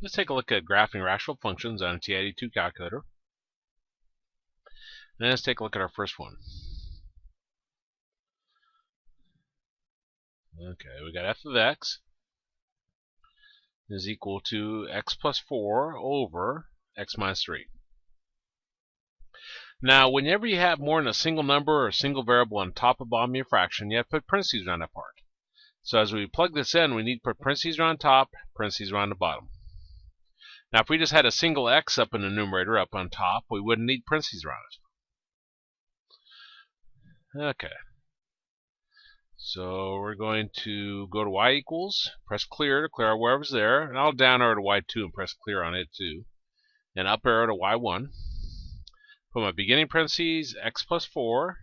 Let's take a look at graphing rational functions on a TI-82 calculator. And let's take a look at our first one. Okay, we got f of x is equal to x plus 4 over x minus 3. Now, whenever you have more than a single number or a single variable on top or bottom of your fraction, you have to put parentheses around that part. So as we plug this in, we need to put parentheses around top, parentheses around the bottom. Now, if we just had a single x up in the numerator, up on top, we wouldn't need parentheses around it. Okay. So we're going to go to y equals, press clear to clear out wherever's there, and I'll down arrow to y2 and press clear on it too. And up arrow to y1. Put my beginning parentheses, x plus 4,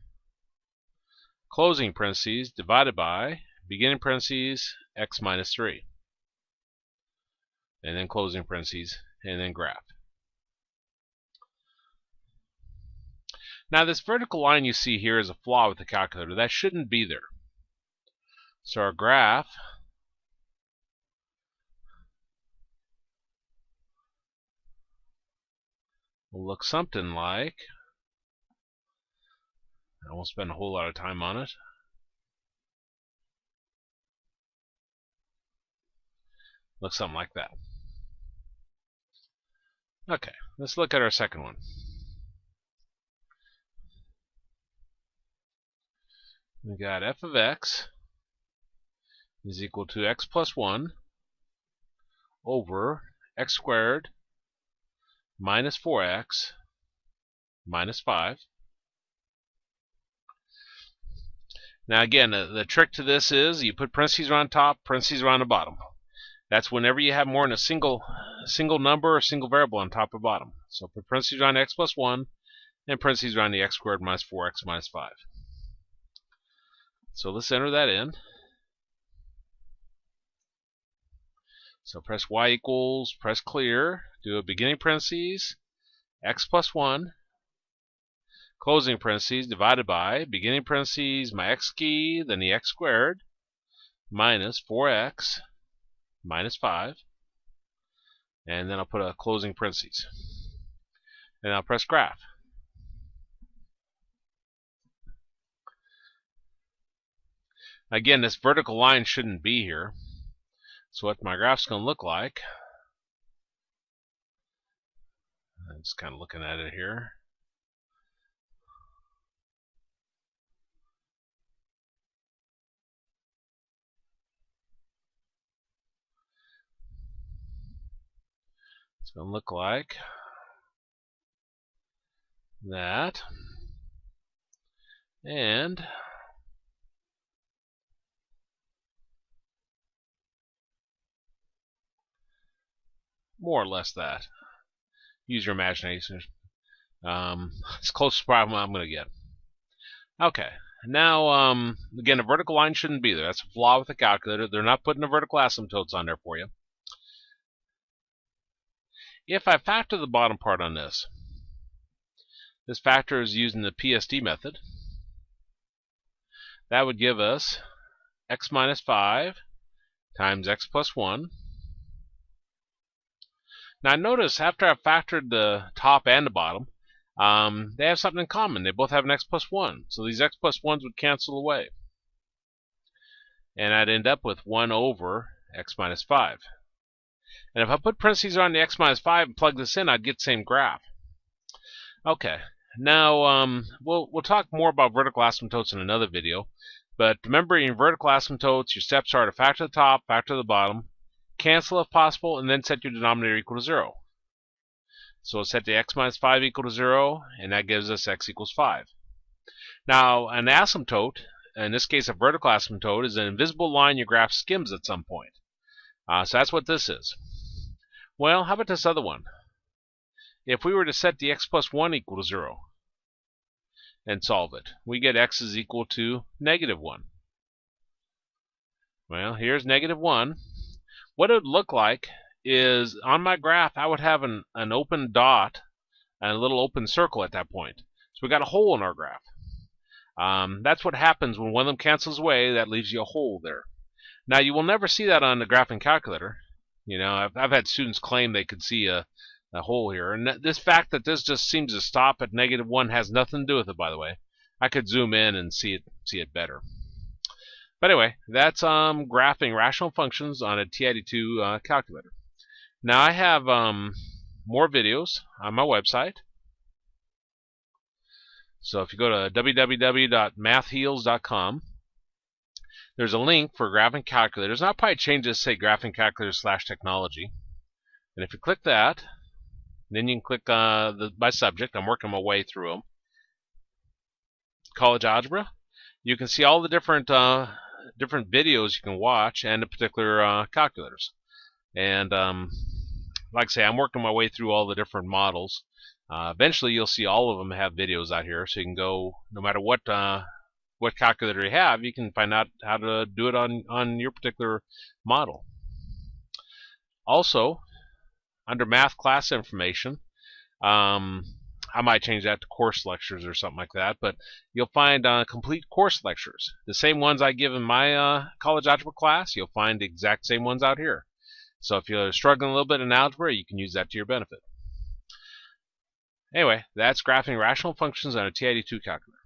closing parentheses, divided by, beginning parentheses, x minus 3. And then closing parentheses, and then graph. Now this vertical line you see here is a flaw with the calculator. That shouldn't be there. So our graph will look something like, I won't spend a whole lot of time on it. Looks something like that. Okay, let's look at our second one. We got f of x is equal to x plus 1 over x squared minus 4x minus 5. Now again, the trick to this is you put parentheses around top, parentheses around the bottom. That's whenever you have more than a single number or single variable on top or bottom. So put parentheses around x plus 1 and parentheses around the x squared minus 4x minus 5. So let's enter that in. So press y equals, press clear, do a beginning parentheses, x plus 1, closing parentheses, divided by, beginning parentheses, my x key, then the x squared, minus 4x, minus 5, and then I'll put a closing parentheses. And I'll press graph. Again, this vertical line shouldn't be here. So what my graph's going to look like, I'm just kind of looking at it here. It's going to look like that. And more or less that. Use your imagination. It's close to the problem I'm going to get. Okay. Now, again, a vertical line shouldn't be there. That's a flaw with the calculator. They're not putting the vertical asymptotes on there for you. If I factor the bottom part on this factor is using the PSD method. That would give us x minus 5 times x plus 1. Now notice after I've factored the top and the bottom, they have something in common. They both have an x plus 1. So these x plus 1s would cancel away. And I'd end up with 1 over x minus 5. And if I put parentheses on the x minus 5 and plug this in, I'd get the same graph. Okay, now we'll talk more about vertical asymptotes in another video. But remember, in vertical asymptotes, your steps are to factor the top, factor the bottom, cancel if possible, and then set your denominator equal to 0. So we'll set the x minus 5 equal to 0, and that gives us x equals 5. Now, an asymptote, in this case a vertical asymptote, is an invisible line your graph skims at some point. So that's what this is. Well, how about this other one? If we were to set the x plus 1 equal to 0 and solve it, we get x is equal to negative 1. Well, here's negative 1. What it would look like is on my graph I would have an open dot and a little open circle at that point. So we got a hole in our graph. That's what happens when one of them cancels away. That leaves you a hole there. Now you will never see that on the graphing calculator. You know, I've had students claim they could see a hole here, and this fact that this just seems to stop at -1 has nothing to do with it, by the way. I could zoom in and see it better. But anyway, that's graphing rational functions on a TI-82 calculator. Now I have more videos on my website. So if you go to www.mathheals.com, there's a link for graphing calculators. And I'll probably change this to say graphing calculators / technology. And if you click that, then you can click my subject. I'm working my way through them. College Algebra. You can see all the different videos you can watch and the particular calculators. And like I say, I'm working my way through all the different models. Eventually, you'll see all of them have videos out here, so you can go, no matter what calculator you have, you can find out how to do it on your particular model. Also, under math class information, I might change that to course lectures or something like that, but you'll find complete course lectures. The same ones I give in my college algebra class, you'll find the exact same ones out here. So if you're struggling a little bit in algebra, you can use that to your benefit. Anyway, that's graphing rational functions on a TI-82 calculator.